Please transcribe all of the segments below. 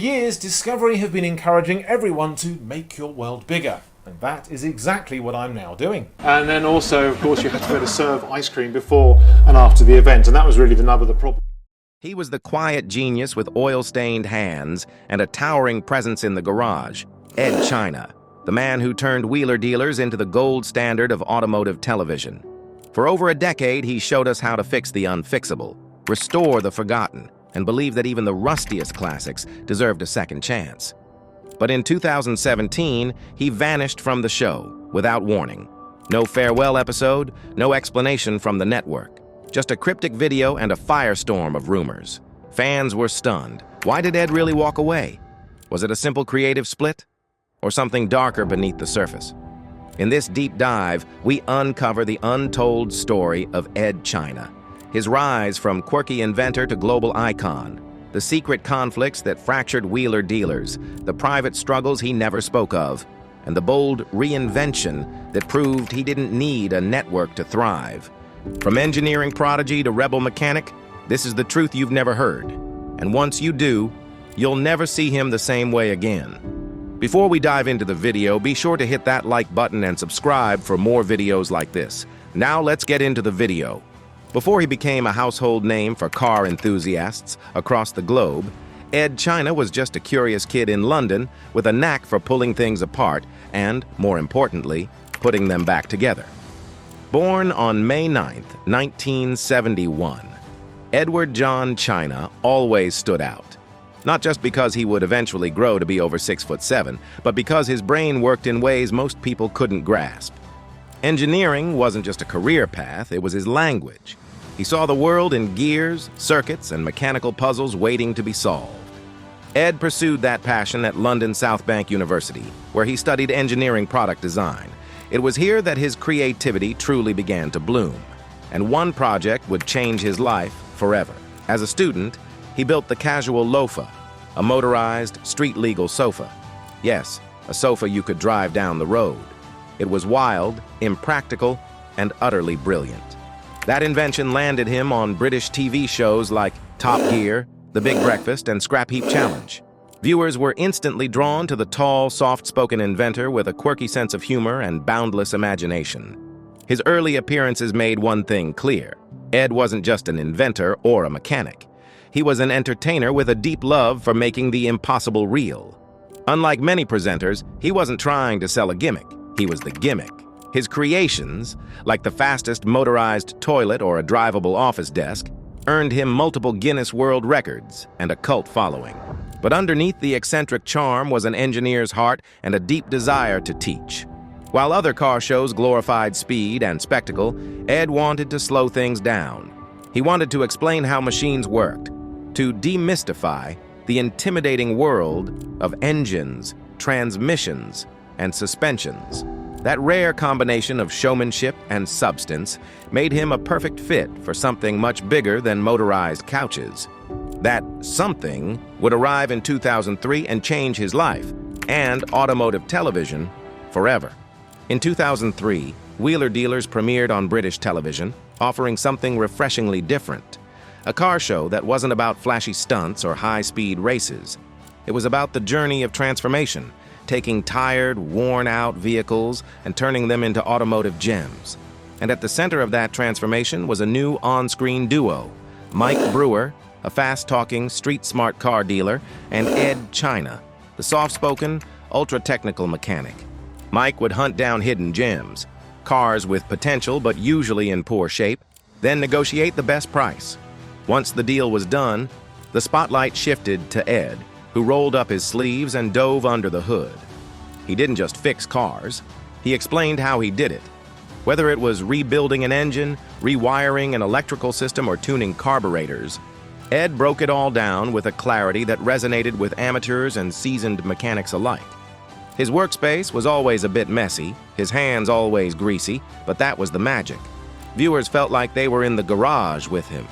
Years, Discovery have been encouraging everyone to make your world bigger. And that is exactly what I'm now doing. And then also, of course, you had to be able to serve ice cream before and after the event, and that was really the nub of the problem. He was the quiet genius with oil-stained hands and a towering presence in the garage, Edd China, the man who turned wheeler dealers into the gold standard of automotive television. For over a decade, he showed us how to fix the unfixable, restore the forgotten, and believe that even the rustiest classics deserved a second chance. But in 2017, he vanished from the show without warning. No farewell episode, no explanation from the network. Just a cryptic video and a firestorm of rumors. Fans were stunned. Why did Edd really walk away? Was it a simple creative split? Or something darker beneath the surface? In this deep dive, we uncover the untold story of Edd China. His rise from quirky inventor to global icon, the secret conflicts that fractured wheeler dealers, the private struggles he never spoke of, and the bold reinvention that proved he didn't need a network to thrive. From engineering prodigy to rebel mechanic, this is the truth you've never heard. And once you do, you'll never see him the same way again. Before we dive into the video, be sure to hit that like button and subscribe for more videos like this. Now let's get into the video. Before he became a household name for car enthusiasts across the globe, Edd China was just a curious kid in London with a knack for pulling things apart and, more importantly, putting them back together. Born on May 9, 1971, Edward John China always stood out. Not just because he would eventually grow to be over 6'7", but because his brain worked in ways most people couldn't grasp. Engineering wasn't just a career path, it was his language. He saw the world in gears, circuits, and mechanical puzzles waiting to be solved. Edd pursued that passion at London South Bank University, where he studied engineering product design. It was here that his creativity truly began to bloom, and one project would change his life forever. As a student, he built the Casual Loafer, a motorized, street-legal sofa. Yes, a sofa you could drive down the road. It was wild, impractical, and utterly brilliant. That invention landed him on British TV shows like Top Gear, The Big Breakfast, and Scrap Heap Challenge. Viewers were instantly drawn to the tall, soft-spoken inventor with a quirky sense of humor and boundless imagination. His early appearances made one thing clear. Edd wasn't just an inventor or a mechanic. He was an entertainer with a deep love for making the impossible real. Unlike many presenters, he wasn't trying to sell a gimmick. He was the gimmick. His creations, like the fastest motorized toilet or a drivable office desk, earned him multiple Guinness World Records and a cult following. But underneath the eccentric charm was an engineer's heart and a deep desire to teach. While other car shows glorified speed and spectacle, Edd wanted to slow things down. He wanted to explain how machines worked, to demystify the intimidating world of engines, transmissions, and suspensions. That rare combination of showmanship and substance made him a perfect fit for something much bigger than motorized couches. That something would arrive in 2003 and change his life and automotive television forever. In 2003, Wheeler Dealers premiered on British television, offering something refreshingly different. A car show that wasn't about flashy stunts or high-speed races. It was about the journey of transformation, taking tired, worn-out vehicles and turning them into automotive gems. And at the center of that transformation was a new on-screen duo, Mike Brewer, a fast-talking, street-smart car dealer, and Edd China, the soft-spoken, ultra-technical mechanic. Mike would hunt down hidden gems, cars with potential but usually in poor shape, then negotiate the best price. Once the deal was done, the spotlight shifted to Edd, who rolled up his sleeves and dove under the hood. He didn't just fix cars, he explained how he did it. Whether it was rebuilding an engine, rewiring an electrical system, or tuning carburetors, Edd broke it all down with a clarity that resonated with amateurs and seasoned mechanics alike. His workspace was always a bit messy, his hands always greasy, but that was the magic. Viewers felt like they were in the garage with him.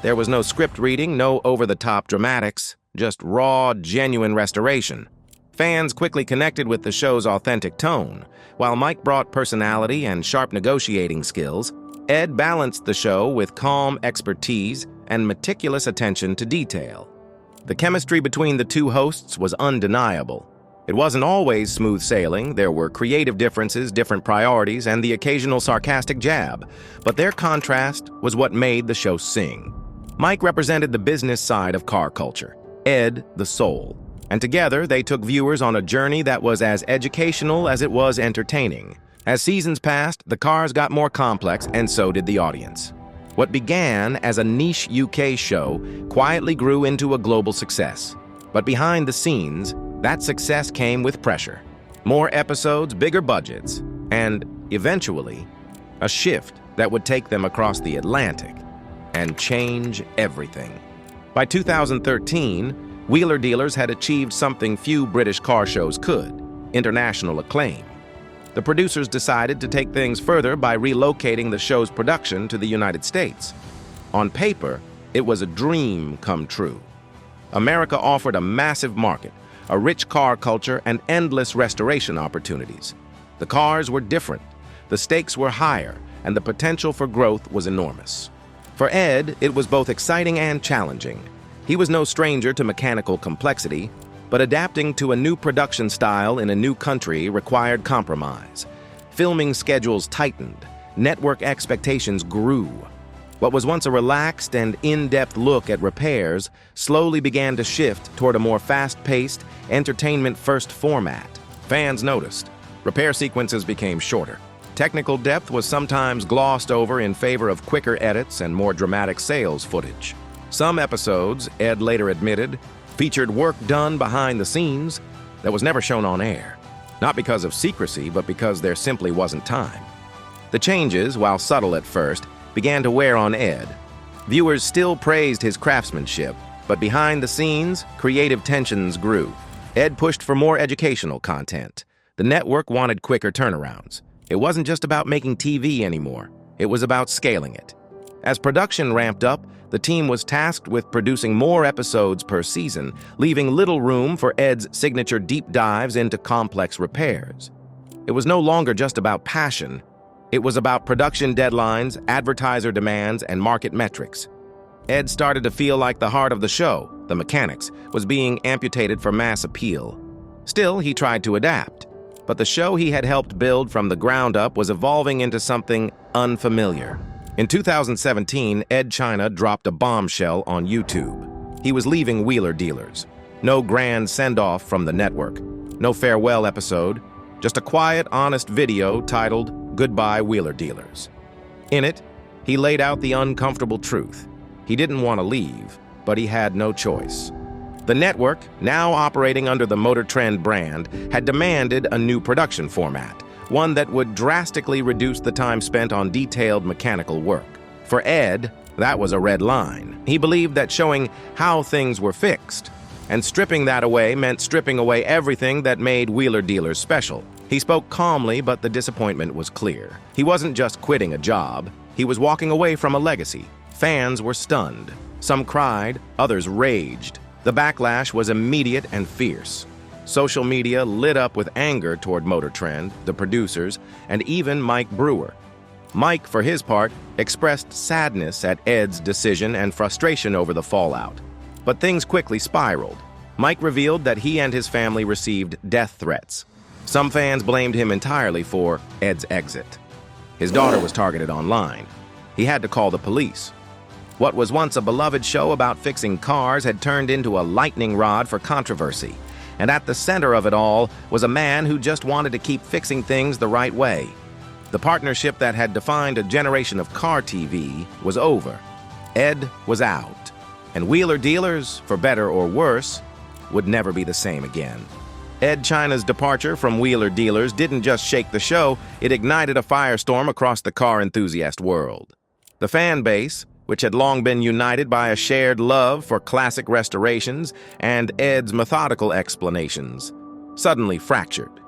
There was no script reading, no over-the-top dramatics, just raw, genuine restoration. Fans quickly connected with the show's authentic tone. While Mike brought personality and sharp negotiating skills, Edd balanced the show with calm expertise and meticulous attention to detail. The chemistry between the two hosts was undeniable. It wasn't always smooth sailing. There were creative differences, different priorities, and the occasional sarcastic jab. But their contrast was what made the show sing. Mike represented the business side of car culture, Edd the soul. And together, they took viewers on a journey that was as educational as it was entertaining. As seasons passed, the cars got more complex, and so did the audience. What began as a niche UK show quietly grew into a global success. But behind the scenes, that success came with pressure. More episodes, bigger budgets, and, eventually, a shift that would take them across the Atlantic and change everything. By 2013, Wheeler Dealers had achieved something few British car shows could: international acclaim. The producers decided to take things further by relocating the show's production to the United States. On paper, it was a dream come true. America offered a massive market, a rich car culture, and endless restoration opportunities. The cars were different, the stakes were higher, and the potential for growth was enormous. For Edd, it was both exciting and challenging. He was no stranger to mechanical complexity, but adapting to a new production style in a new country required compromise. Filming schedules tightened, network expectations grew. What was once a relaxed and in-depth look at repairs slowly began to shift toward a more fast-paced, entertainment-first format. Fans noticed. Repair sequences became shorter. Technical depth was sometimes glossed over in favor of quicker edits and more dramatic sales footage. Some episodes, Edd later admitted, featured work done behind the scenes that was never shown on air. Not because of secrecy, but because there simply wasn't time. The changes, while subtle at first, began to wear on Edd. Viewers still praised his craftsmanship, but behind the scenes, creative tensions grew. Edd pushed for more educational content. The network wanted quicker turnarounds. It wasn't just about making TV anymore. It was about scaling it. As production ramped up, the team was tasked with producing more episodes per season, leaving little room for Edd's signature deep dives into complex repairs. It was no longer just about passion. It was about production deadlines, advertiser demands, and market metrics. Edd started to feel like the heart of the show, the mechanics, was being amputated for mass appeal. Still, he tried to adapt. But the show he had helped build from the ground up was evolving into something unfamiliar. In 2017, Edd China dropped a bombshell on YouTube. He was leaving Wheeler Dealers. No grand send-off from the network. No farewell episode. Just a quiet, honest video titled "Goodbye Wheeler Dealers." In it, he laid out the uncomfortable truth. He didn't want to leave, but he had no choice. The network, now operating under the Motor Trend brand, had demanded a new production format, one that would drastically reduce the time spent on detailed mechanical work. For Edd, that was a red line. He believed that showing how things were fixed, and stripping that away meant stripping away everything that made Wheeler Dealers special. He spoke calmly, but the disappointment was clear. He wasn't just quitting a job, he was walking away from a legacy. Fans were stunned. Some cried, others raged. The backlash was immediate and fierce. Social media lit up with anger toward Motor Trend, the producers, and even Mike Brewer. Mike, for his part, expressed sadness at Edd's decision and frustration over the fallout. But things quickly spiraled. Mike revealed that he and his family received death threats. Some fans blamed him entirely for Edd's exit. His daughter was targeted online. He had to call the police. What was once a beloved show about fixing cars had turned into a lightning rod for controversy. And at the center of it all was a man who just wanted to keep fixing things the right way. The partnership that had defined a generation of car TV was over. Edd was out. And Wheeler Dealers, for better or worse, would never be the same again. Edd China's departure from Wheeler Dealers didn't just shake the show, it ignited a firestorm across the car enthusiast world. The fan base, which had long been united by a shared love for classic restorations and Edd's methodical explanations, suddenly fractured.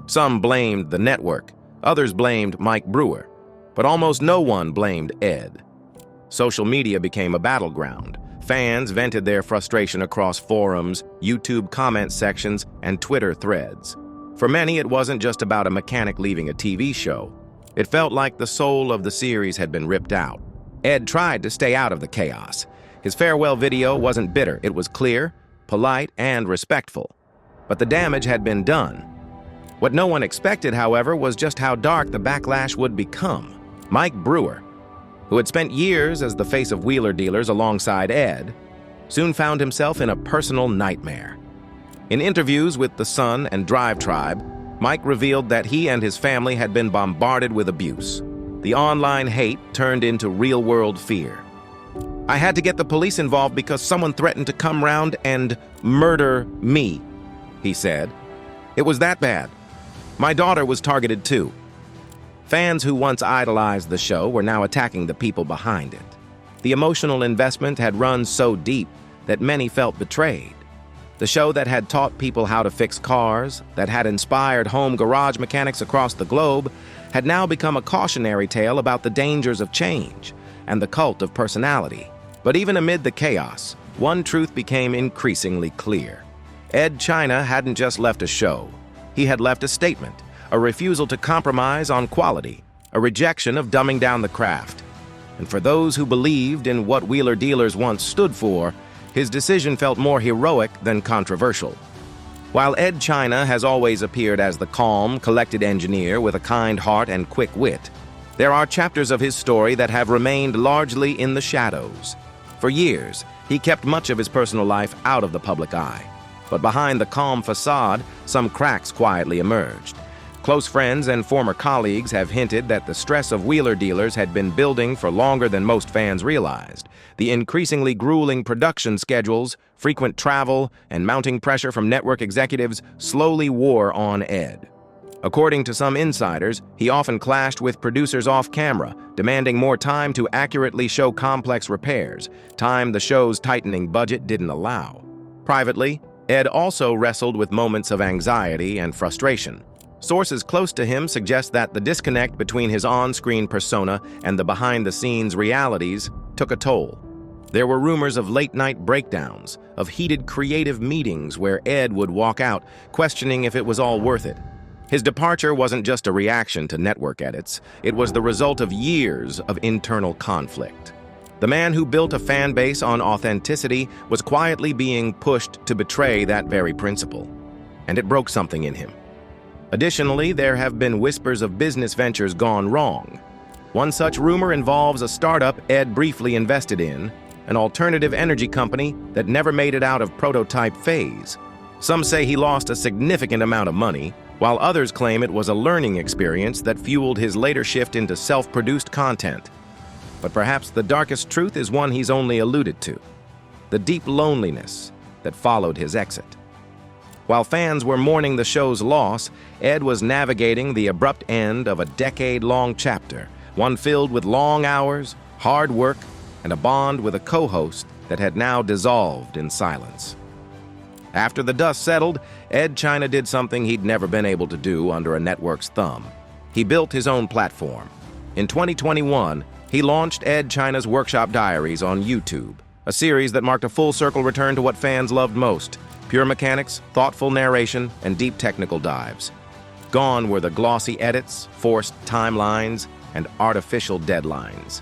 Some blamed the network, others blamed Mike Brewer, but almost no one blamed Edd. Social media became a battleground. Fans vented their frustration across forums, YouTube comment sections, and Twitter threads. For many, it wasn't just about a mechanic leaving a TV show. It felt like the soul of the series had been ripped out. Edd tried to stay out of the chaos. His farewell video wasn't bitter, it was clear. polite, and respectful. But the damage had been done. What no one expected, however, was just how dark the backlash would become. Mike Brewer, who had spent years as the face of wheeler dealers alongside Edd, soon found himself in a personal nightmare. In interviews with The Sun and Drive Tribe, Mike revealed that he and his family had been bombarded with abuse. The online hate turned into real-world fear. "I had to get the police involved because someone threatened to come round and murder me," he said. "It was that bad. My daughter was targeted too." Fans who once idolized the show were now attacking the people behind it. The emotional investment had run so deep that many felt betrayed. The show that had taught people how to fix cars, that had inspired home garage mechanics across the globe, had now become a cautionary tale about the dangers of change and the cult of personality. But even amid the chaos, one truth became increasingly clear. Edd China hadn't just left a show. He had left a statement, a refusal to compromise on quality, a rejection of dumbing down the craft. And for those who believed in what wheeler dealers once stood for, his decision felt more heroic than controversial. While Edd China has always appeared as the calm, collected engineer with a kind heart and quick wit, there are chapters of his story that have remained largely in the shadows. For years, he kept much of his personal life out of the public eye. But behind the calm facade, some cracks quietly emerged. Close friends and former colleagues have hinted that the stress of wheeler dealers had been building for longer than most fans realized. The increasingly grueling production schedules, frequent travel, and mounting pressure from network executives slowly wore on Edd. According to some insiders, he often clashed with producers off-camera, demanding more time to accurately show complex repairs, time the show's tightening budget didn't allow. Privately, Edd also wrestled with moments of anxiety and frustration. Sources close to him suggest that the disconnect between his on-screen persona and the behind-the-scenes realities took a toll. There were rumors of late-night breakdowns, of heated creative meetings where Edd would walk out, questioning if it was all worth it. His departure wasn't just a reaction to network edits, it was the result of years of internal conflict. The man who built a fan base on authenticity was quietly being pushed to betray that very principle, and it broke something in him. Additionally, there have been whispers of business ventures gone wrong. One such rumor involves a startup Edd briefly invested in, an alternative energy company that never made it out of prototype phase. Some say he lost a significant amount of money, while others claim it was a learning experience that fueled his later shift into self-produced content. But perhaps the darkest truth is one he's only alluded to: the deep loneliness that followed his exit. While fans were mourning the show's loss, Edd was navigating the abrupt end of a decade-long chapter, one filled with long hours, hard work, and a bond with a co-host that had now dissolved in silence. After the dust settled, Edd China did something he'd never been able to do under a network's thumb. He built his own platform. In 2021, he launched Edd China's Workshop Diaries on YouTube, a series that marked a full-circle return to what fans loved most: pure mechanics, thoughtful narration, and deep technical dives. Gone were the glossy edits, forced timelines, and artificial deadlines.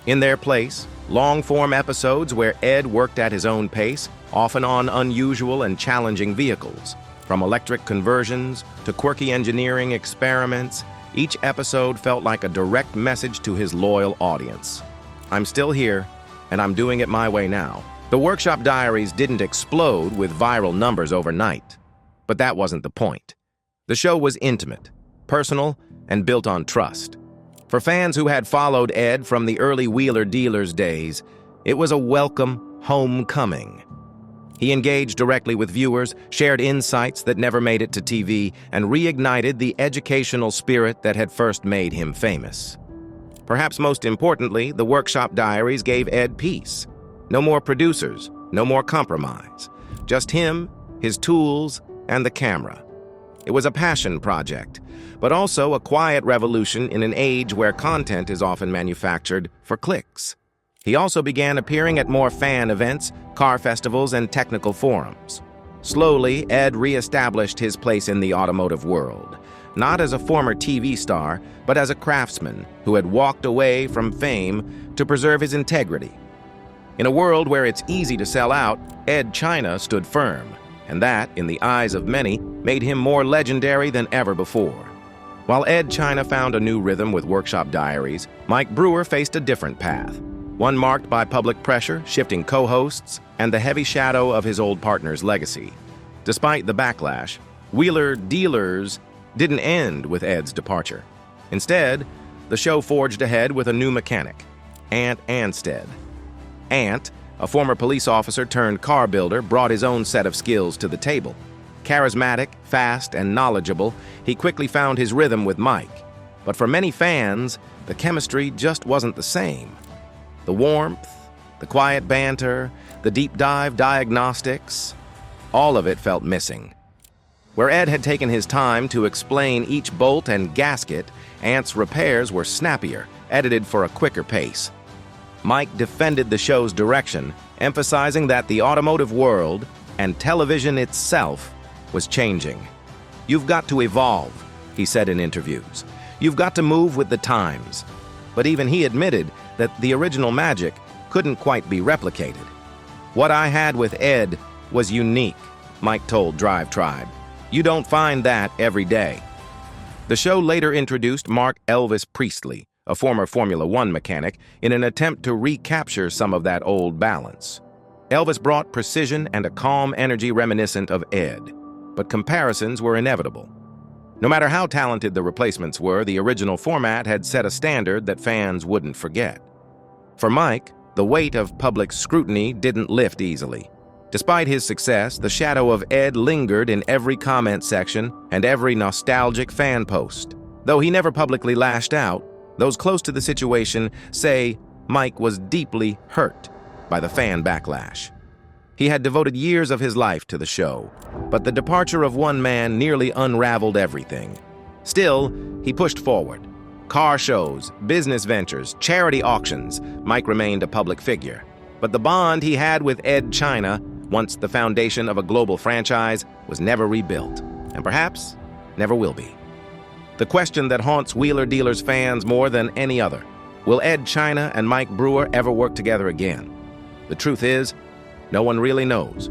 In their place, long-form episodes where Edd worked at his own pace, often on unusual and challenging vehicles. From electric conversions to quirky engineering experiments, each episode felt like a direct message to his loyal audience. "I'm still here, and I'm doing it my way now." The Workshop Diaries didn't explode with viral numbers overnight, but that wasn't the point. The show was intimate, personal, and built on trust. For fans who had followed Edd from the early wheeler dealers days, it was a welcome homecoming. He engaged directly with viewers, shared insights that never made it to TV, and reignited the educational spirit that had first made him famous. Perhaps most importantly, the Workshop Diaries gave Edd peace. No more producers, no more compromise. Just him, his tools, and the camera. It was a passion project, but also a quiet revolution in an age where content is often manufactured for clicks. He also began appearing at more fan events, car festivals, and technical forums. Slowly, Edd re-established his place in the automotive world, not as a former TV star, but as a craftsman who had walked away from fame to preserve his integrity. In a world where it's easy to sell out, Edd China stood firm, and that, in the eyes of many, made him more legendary than ever before. While Edd China found a new rhythm with Workshop Diaries, Mike Brewer faced a different path, one marked by public pressure, shifting co-hosts, and the heavy shadow of his old partner's legacy. Despite the backlash, Wheeler Dealers didn't end with Edd's departure. Instead, the show forged ahead with a new mechanic, Ant Anstead. Ant, a former police officer turned car builder, brought his own set of skills to the table. Charismatic, fast, and knowledgeable, he quickly found his rhythm with Mike. But for many fans, the chemistry just wasn't the same. The warmth, the quiet banter, the deep dive diagnostics, all of it felt missing. Where Edd had taken his time to explain each bolt and gasket, Ant's repairs were snappier, edited for a quicker pace. Mike defended the show's direction, emphasizing that the automotive world, and television itself, was changing. "You've got to evolve," he said in interviews. "You've got to move with the times." But even he admitted that the original magic couldn't quite be replicated. "What I had with Edd was unique," Mike told Drive Tribe. "You don't find that every day." The show later introduced Mark Elvis Priestley, a former Formula One mechanic, in an attempt to recapture some of that old balance. Elvis brought precision and a calm energy reminiscent of Edd, but comparisons were inevitable. No matter how talented the replacements were, the original format had set a standard that fans wouldn't forget. For Mike, the weight of public scrutiny didn't lift easily. Despite his success, the shadow of Edd lingered in every comment section and every nostalgic fan post. Though he never publicly lashed out, those close to the situation say Mike was deeply hurt by the fan backlash. He had devoted years of his life to the show, but the departure of one man nearly unraveled everything. Still, he pushed forward. Car shows, business ventures, charity auctions, Mike remained a public figure. But the bond he had with Edd China, once the foundation of a global franchise, was never rebuilt, and perhaps never will be. The question that haunts Wheeler Dealers fans more than any other: will Edd China and Mike Brewer ever work together again? The truth is, no one really knows.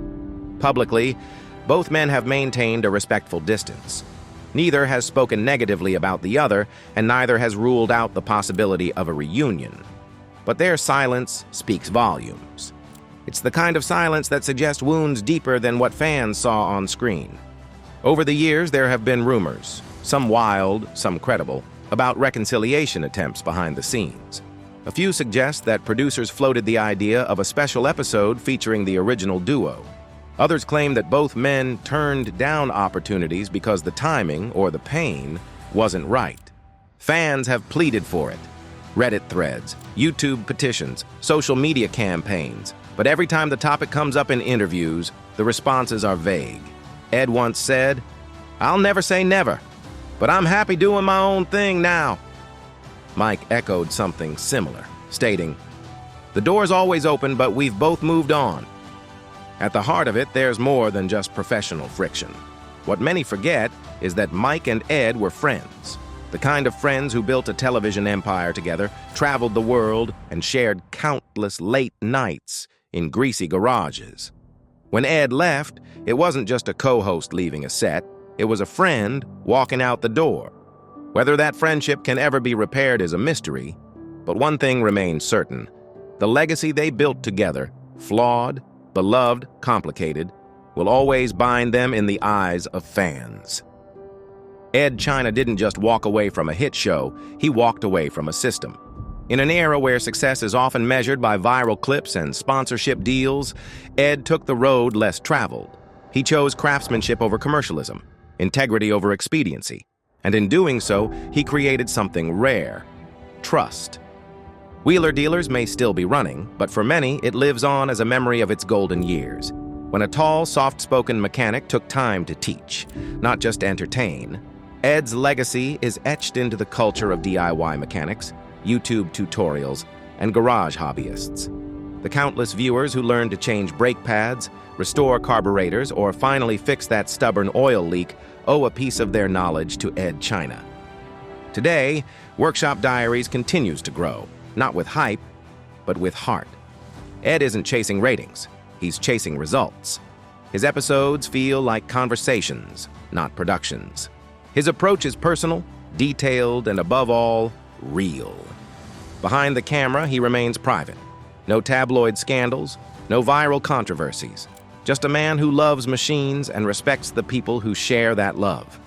Publicly, both men have maintained a respectful distance. Neither has spoken negatively about the other, and neither has ruled out the possibility of a reunion. But their silence speaks volumes. It's the kind of silence that suggests wounds deeper than what fans saw on screen. Over the years, there have been rumors, some wild, some credible, about reconciliation attempts behind the scenes. A few suggest that producers floated the idea of a special episode featuring the original duo. Others claim that both men turned down opportunities because the timing, or the pain, wasn't right. Fans have pleaded for it. Reddit threads, YouTube petitions, social media campaigns. But every time the topic comes up in interviews, the responses are vague. Edd once said, "I'll never say never, but I'm happy doing my own thing now." Mike echoed something similar, stating, "The door's always open, but we've both moved on." At the heart of it, there's more than just professional friction. What many forget is that Mike and Edd were friends. The kind of friends who built a television empire together, traveled the world, and shared countless late nights in greasy garages. When Edd left, it wasn't just a co-host leaving a set, it was a friend walking out the door. Whether that friendship can ever be repaired is a mystery, but one thing remains certain: the legacy they built together, flawed, beloved, complicated, will always bind them in the eyes of fans. Edd China didn't just walk away from a hit show, he walked away from a system. In an era where success is often measured by viral clips and sponsorship deals, Edd took the road less traveled. He chose craftsmanship over commercialism, integrity over expediency, and in doing so, he created something rare: trust. Wheeler Dealers may still be running, but for many, it lives on as a memory of its golden years, when a tall, soft-spoken mechanic took time to teach, not just entertain. Edd's legacy is etched into the culture of DIY mechanics, YouTube tutorials, and garage hobbyists. The countless viewers who learned to change brake pads, restore carburetors, or finally fix that stubborn oil leak owe a piece of their knowledge to Edd China. Today, Workshop Diaries continues to grow, not with hype, but with heart. Edd isn't chasing ratings, he's chasing results. His episodes feel like conversations, not productions. His approach is personal, detailed, and above all, real. Behind the camera, he remains private. No tabloid scandals, no viral controversies. Just a man who loves machines and respects the people who share that love.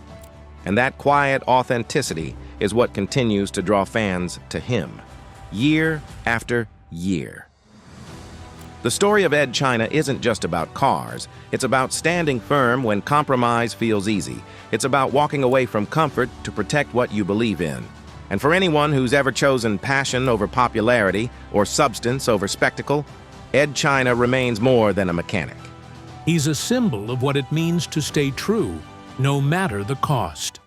And that quiet authenticity is what continues to draw fans to him, year after year. The story of Edd China isn't just about cars. It's about standing firm when compromise feels easy. It's about walking away from comfort to protect what you believe in. And for anyone who's ever chosen passion over popularity or substance over spectacle, Edd China remains more than a mechanic. He's a symbol of what it means to stay true, no matter the cost.